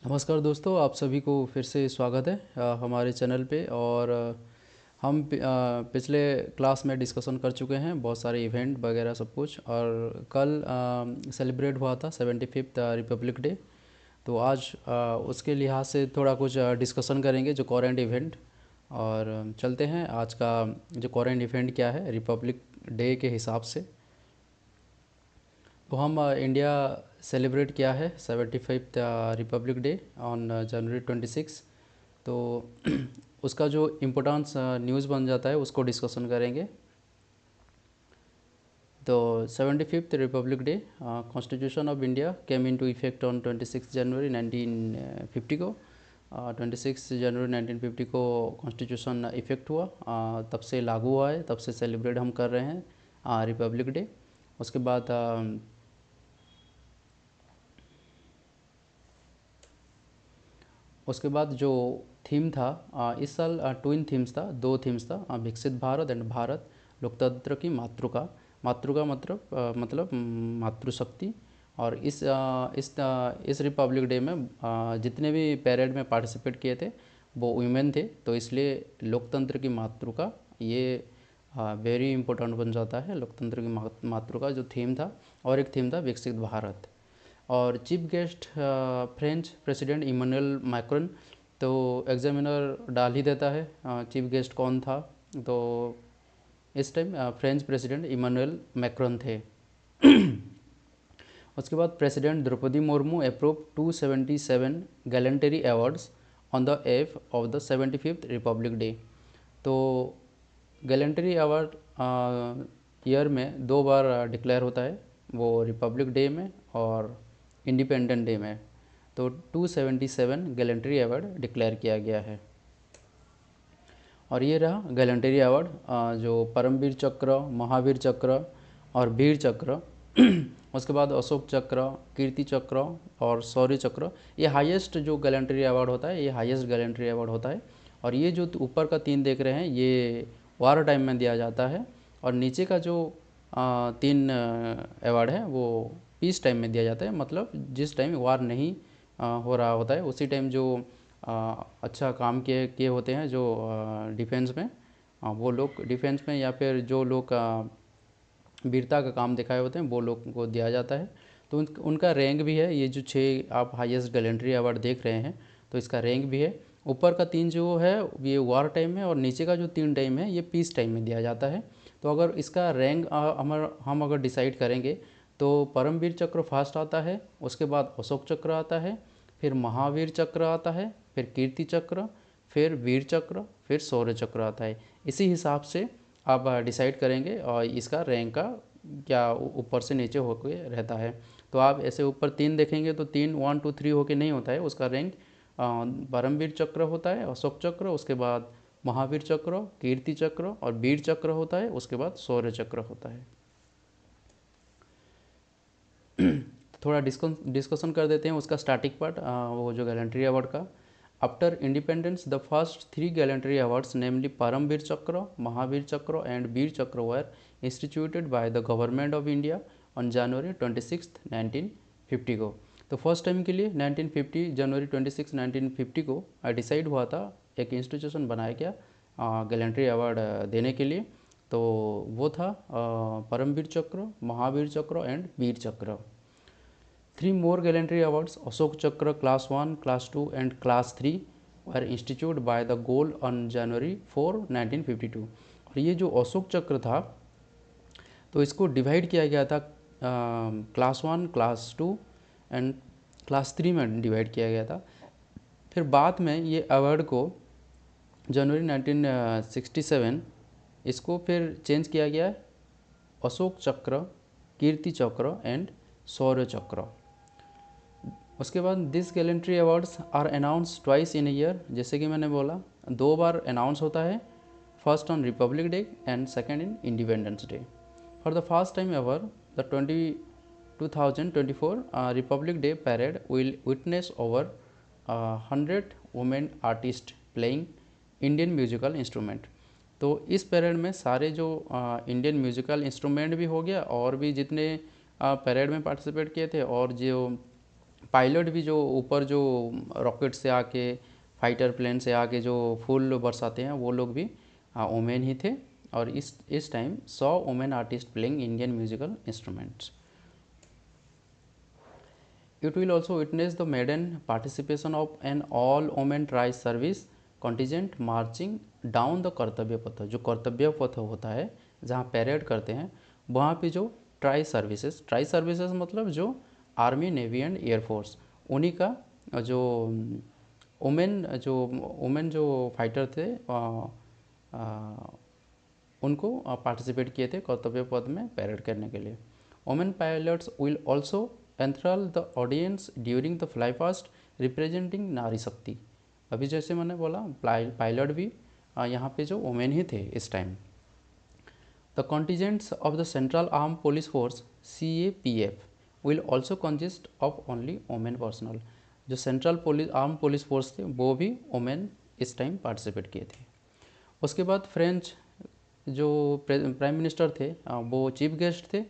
नमस्कार दोस्तों, आप सभी को फिर से स्वागत है हमारे चैनल पे। और हम पिछले क्लास में डिस्कशन कर चुके हैं बहुत सारे इवेंट वगैरह सब कुछ। और कल सेलिब्रेट हुआ था 75th रिपब्लिक डे। तो आज उसके लिहाज से थोड़ा कुछ डिस्कशन करेंगे जो करेंट इवेंट। और चलते हैं आज का जो करेंट इवेंट क्या है रिपब्लिक डे के हिसाब से। तो हम इंडिया सेलिब्रेट किया है 75th republic day on January 26। तो उसका जो इम्पोर्टेंस न्यूज़ बन जाता है उसको डिस्कशन करेंगे। तो 75th republic day, constitution of India came into effect on 26 जनवरी 1950 को। 26 जनवरी 1950 को कॉन्स्टिट्यूशन इफेक्ट हुआ, तब से लागू हुआ है, तब से सेलिब्रेट हम कर रहे हैं रिपब्लिक डे। उसके बाद जो थीम था इस साल ट्विन थीम्स था, दो थीम्स था, विकसित भारत एंड भारत लोकतंत्र की मातृका। मातृका मतलब मातृशक्ति। और इस रिपब्लिक डे में जितने भी पैरेड में पार्टिसिपेट किए थे वो वुमेन थे, तो इसलिए लोकतंत्र की मातृका ये वेरी इंपॉर्टेंट बन जाता है। लोकतंत्र की मातृका जो थीम था, और एक थीम था विकसित भारत। और chief guest French president Emmanuel Macron. तो एग्जामिनर डाल ही देता है चीफ गेस्ट कौन था। तो इस time French president Emmanuel Macron थे। उसके बाद president Droupadi Murmu approve 277 gallantry awards on the eve of the 75th republic day. तो गैलेंटरी अवार्ड ईयर में दो बार डिक्लेयर होता है, वो रिपब्लिक डे में और इंडिपेंडेंट डे में। तो 277 गैलेंटरी अवार्ड डिक्लेयर किया गया है। और ये रहा गैलेंटरी अवार्ड, जो परमवीर चक्र, महावीर चक्र और वीर चक्र। उसके बाद अशोक चक्र, कीर्ति चक्र और शौर्य चक्र। ये हाईएस्ट जो गैलेंटरी अवार्ड होता है, ये हाईएस्ट गैलेंटरी अवार्ड होता है। और ये जो ऊपर का तीन देख रहे हैं ये वार टाइम में दिया जाता है। और नीचे का जो तीन अवार्ड है वो पीस टाइम में दिया जाता है, मतलब जिस टाइम वार नहीं हो रहा होता है उसी टाइम जो अच्छा काम किए किए होते हैं जो डिफेंस में, वो लोग डिफेंस में या फिर जो लोग वीरता का काम दिखाए होते हैं वो लोग को दिया जाता है। तो उनका रैंक भी है। ये जो छः आप हाईएस्ट गैलेंट्री अवार्ड देख रहे हैं तो इसका रैंक भी है। ऊपर का तीन जो है ये वार टाइम में, और नीचे का जो तीन टाइम है ये पीस टाइम में दिया जाता है। तो अगर इसका रैंक हम अगर डिसाइड करेंगे तो परमवीर चक्र फर्स्ट आता है, उसके बाद अशोक चक्र आता है, फिर महावीर चक्र आता है, फिर कीर्ति चक्र, फिर वीर चक्र, फिर शौर्य चक्र आता है। इसी हिसाब से आप डिसाइड करेंगे और इसका रैंक का क्या ऊपर से नीचे होके रहता है। तो आप ऐसे ऊपर तीन देखेंगे तो तीन 1 2 3 होके नहीं होता है, उसका रैंक परमवीर चक्र होता है, अशोक चक्र, उसके बाद महावीर चक्र, कीर्ति चक्र और वीर चक्र होता है, उसके बाद शौर्य चक्र होता है। थोड़ा डिस्कशन कर देते हैं उसका स्टार्टिंग पार्ट, वो जो गैलेंट्री अवार्ड का। After independence the first three gallantry awards namely Paramvir Chakra, Mahavir Chakra and Vir Chakra were instituted by the government of India on January 26 1950 को। तो फर्स्ट टाइम के लिए 1950 जनवरी 26 1950 को डिसाइड हुआ था, एक इंस्टीट्यूशन बनाया गया गैलेंट्री अवार्ड देने के लिए। तो वो था परमवीर चक्र, महावीर चक्र एंड वीर चक्र। Three more gallantry awards, Ashok Chakra Class 1, Class 2 and Class 3 were instituted by the goal on January 4, 1952। और ये जो अशोक चक्र था तो इसको डिवाइड किया गया था क्लास 1, क्लास 2 एंड क्लास 3 में डिवाइड किया गया था। फिर बाद में ये अवार्ड को जनवरी 1967 इसको फिर चेंज किया गया अशोक चक्र, कीर्ति चक्र एंड शौर्य चक्र। उसके बाद this gallantry awards are announce twice in year, जैसे कि मैंने बोला दो बार अनाउंस होता है, first on republic day and second in independence day. For the first time ever the 2024 republic day parade will witness over 100 women artist playing Indian musical instrument. तो इस पैरेड में सारे जो इंडियन म्यूजिकल इंस्ट्रूमेंट भी हो गया और भी जितने पैरेड में पार्टिसिपेट किए थे और जो पायलट भी जो ऊपर जो रॉकेट से आके, फाइटर प्लेन से आके जो फूल बरसाते हैं, वो लोग भी वोमेन ही थे। और इस time 100 women artist playing Indian musical instruments. It will also witness the maiden participation of an all-women tri-service contingent marching down the कर्तव्य पथ। जो कर्तव्य पथ होता है जहाँ पैरेड करते हैं, वहाँ पे जो ट्राई सर्विसेज मतलब जो आर्मी, नेवी एंड एयरफोर्स, उन्हीं का जो वुमेन जो फाइटर थे उनको पार्टिसिपेट किए थे कर्तव्य पथ में पैरेड करने के लिए। Women pilots will also enthrall the audience during the fly past representing Nari Shakti. अभी जैसे मैंने बोला पायलट भी यहाँ पे जो वुमेन ही थे इस time. The contingents of the central arm police force CAPF will also consist of only women personnel. जो सेंट्रल आर्म पुलिस फोर्स थे वो भी वुमेन इस टाइम पार्टिसिपेट किए थे। उसके बाद फ्रेंच जो प्राइम मिनिस्टर थे वो चीफ गेस्ट थे,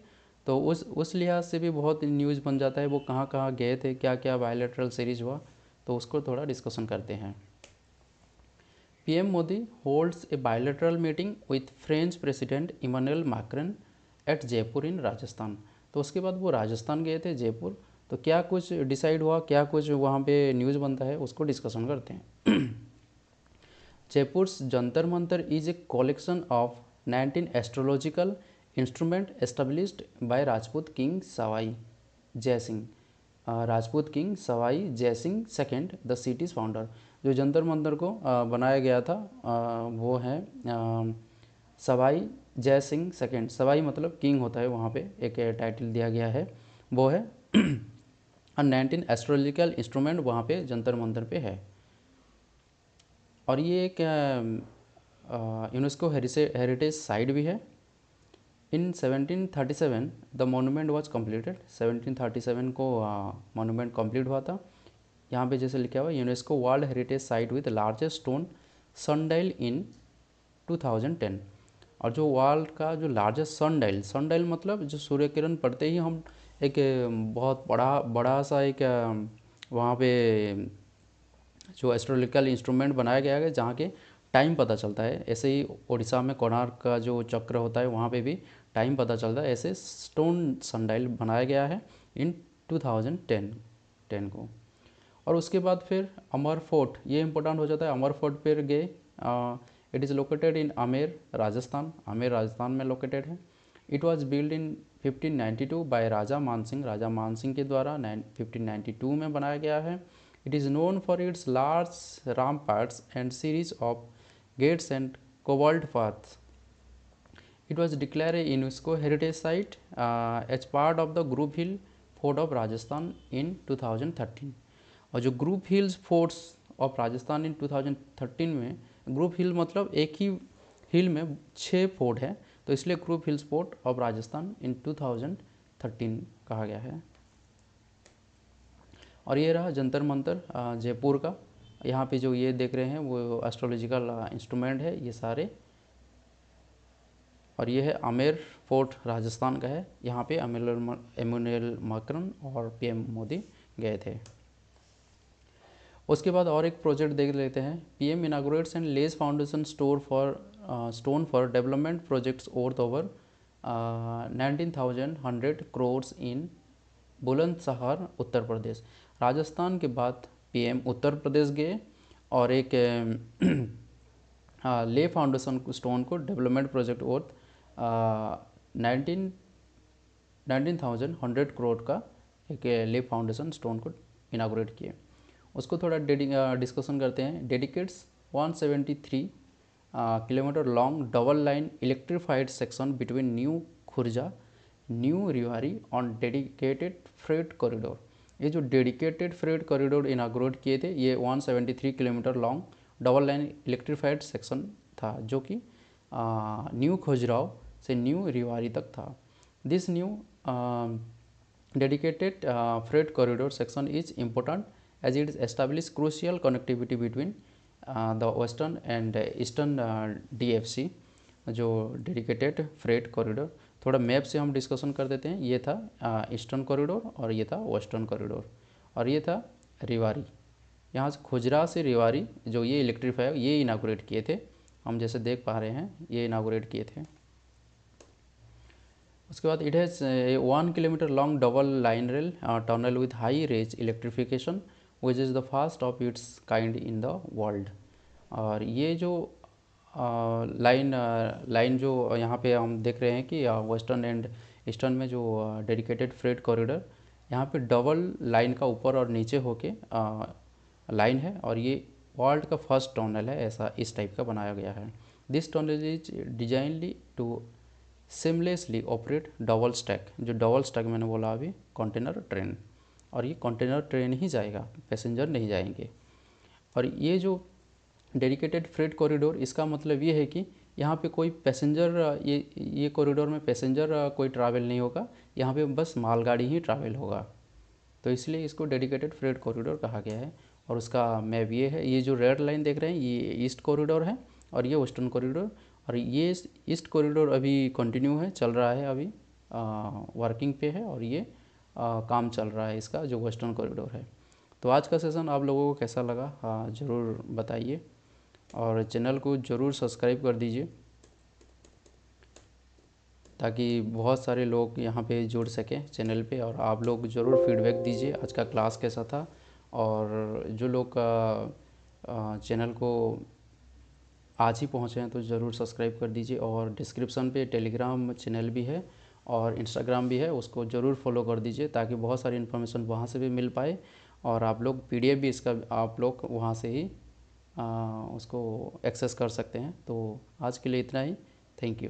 तो उस लिहाज से भी बहुत न्यूज़ बन जाता है वो कहाँ कहाँ गए थे, क्या क्या बायलैटरल सीरीज हुआ, तो उसको थोड़ा डिस्कशन करते हैं। PM Modi holds a bilateral meeting with French president Emmanuel Macron at Jaipur in Rajasthan. तो उसके बाद वो राजस्थान गए थे, जयपुर, तो क्या कुछ डिसाइड हुआ, क्या कुछ वहाँ पे न्यूज़ बनता है, उसको डिस्कशन करते हैं। Jaipur's Jantar Mantar is a collection of 19 astrological instrument established by Rajput King Savai Jai Singh. Rajput king Sawai Jai Singh second the city's founder. जो जंतर मंतर को बनाया गया था वो है सवाई जय सिंह सेकेंड। सवाई मतलब किंग होता है, वहाँ पे एक टाइटल दिया गया है, वो है। 19 एस्ट्रोलॉजिकल इंस्ट्रूमेंट वहाँ पे जंतर मंतर पे है। और ये एक यूनेस्को हेरिटेज साइट भी है। इन 1737 द मोनूमेंट वाज कंप्लीटेड। 1737 को मोनूमेंट कंप्लीट हुआ था। यहाँ पे जैसे लिखा हुआ UNESCO world heritage site with largest stone sundial in 2010। और जो वर्ल्ड का जो लार्जेस्ट सनडाइल मतलब जो सूर्य किरण पड़ते ही हम एक बहुत बड़ा सा एक वहाँ पे जो एस्ट्रोलॉजिकल इंस्ट्रूमेंट बनाया गया है जहाँ के टाइम पता चलता है। ऐसे ही उड़ीसा में कोणार्क का जो चक्र होता है वहाँ पे भी टाइम पता चलता है। ऐसे स्टोन सनडाइल बनाया गया है इन 2010 को। और उसके बाद फिर अमर फोर्ट, ये इंपॉर्टेंट हो जाता है। अमर फोर्ट पर गए। It is located in Amer Rajasthan में लोकेटेड है। It was build in 1592 by Raja Mansingh के द्वारा 1592 में बनाया गया है। It is known for its large ramparts and series of gates and cobbled paths. It was declared a UNESCO heritage site as part of the Group Hill Fort of Rajasthan in 2013. और जो group hills forts of Rajasthan in 2013 में, group हिल मतलब एक ही हिल में 6 fort है, तो इसलिए group hills fort of Rajasthan in 2013 कहा गया है। और ये रहा जंतर मंतर जयपुर का। यहाँ पे जो ये देख रहे हैं वो एस्ट्रोलॉजिकल इंस्ट्रूमेंट है ये सारे। और ये है आमेर फोर्ट राजस्थान का है। यहाँ पे इमानुएल मैक्रॉन और PM मोदी गए थे। उसके बाद और एक प्रोजेक्ट देख लेते हैं। PM inaugurates and lays foundation stone for development projects worth over 19,100 crore in Bulandshahr Uttar Pradesh. Rajasthan के बाद PM उत्तर प्रदेश गए और एक ले फाउंडेशन स्टोन को डेवलपमेंट प्रोजेक्ट वर्थ 19,100 करोड़ का एक ले फाउंडेशन स्टोन को इनाग्रेट किए। उसको थोड़ा डिस्कशन करते हैं। Dedicates 173 kilometre long double line electrified section between new Khurja new Rewari on dedicated freight corridor. ये जो डेडिकेटेड फ्रेट कॉरिडोर इनाग्रेट किए थे, ये 173 kilometre long double line electrified section था जो कि न्यू खजुराहो से न्यू रिवारी तक था। This new dedicated freight corridor section is important as it establishes crucial connectivity between the western and eastern DFC। जो डेडिकेटेड फ्रेट कॉरिडोर, थोड़ा मैप से हम डिस्कशन कर देते हैं। ये था ईस्टर्न कॉरिडोर और ये था वेस्टर्न कॉरिडोर। और ये था रेवाड़ी। यहाँ से खुजरा से रेवाड़ी जो ये इलेक्ट्रीफाई ये इनागोरेट किए थे, हम जैसे देख पा रहे हैं ये इनागोरेट किए थे। उसके बाद it has 1 kilometre long double line rail tunnel with high range electrification which is the first of its kind in the world. और ये जो लाइन जो यहाँ पे हम देख रहे हैं कि वेस्टर्न एंड ईस्टर्न में जो डेडिकेटेड फ्रेट कॉरिडोर, यहाँ पे डबल लाइन का ऊपर और नीचे होके लाइन है, और ये वर्ल्ड का फर्स्ट टनल है, ऐसा इस टाइप का बनाया गया है। This tunnel is designed to seamlessly operate double stack, जो डबल स्टैक मैंने बोला अभी, कंटेनर ट्रेन, और ये कंटेनर ट्रेन ही जाएगा, पैसेंजर नहीं जाएंगे। और ये जो डेडिकेटेड फ्रेट कॉरिडोर, इसका मतलब ये है कि यहाँ पे कोई पैसेंजर, ये कॉरिडोर में पैसेंजर कोई ट्रैवल नहीं होगा, यहाँ पे बस मालगाड़ी ही ट्रैवल होगा, तो इसलिए इसको डेडिकेटेड फ्रेट कॉरिडोर कहा गया है। और उसका मैप ये है, ये जो रेड लाइन देख रहे हैं ये ईस्ट कॉरिडोर है और ये वेस्टर्न कॉरिडोर, और ये ईस्ट कॉरिडोर अभी कंटिन्यू है, चल रहा है, अभी वर्किंग पे है, और ये काम चल रहा है इसका जो वेस्टर्न कॉरिडोर है। तो आज का सेशन आप लोगों को कैसा लगा ज़रूर बताइए, और चैनल को ज़रूर सब्सक्राइब कर दीजिए ताकि बहुत सारे लोग यहाँ पे जुड़ सकें चैनल पे। और आप लोग ज़रूर फीडबैक दीजिए आज का क्लास कैसा था, और जो लोग चैनल को आज ही पहुँचे हैं तो ज़रूर सब्सक्राइब कर दीजिए। और डिस्क्रिप्शन पे टेलीग्राम चैनल भी है और इंस्टाग्राम भी है, उसको ज़रूर फॉलो कर दीजिए ताकि बहुत सारी इन्फॉर्मेशन वहाँ से भी मिल पाए, और आप लोग PDF भी इसका आप लोग वहाँ से ही उसको एक्सेस कर सकते हैं। तो आज के लिए इतना ही, थैंक यू।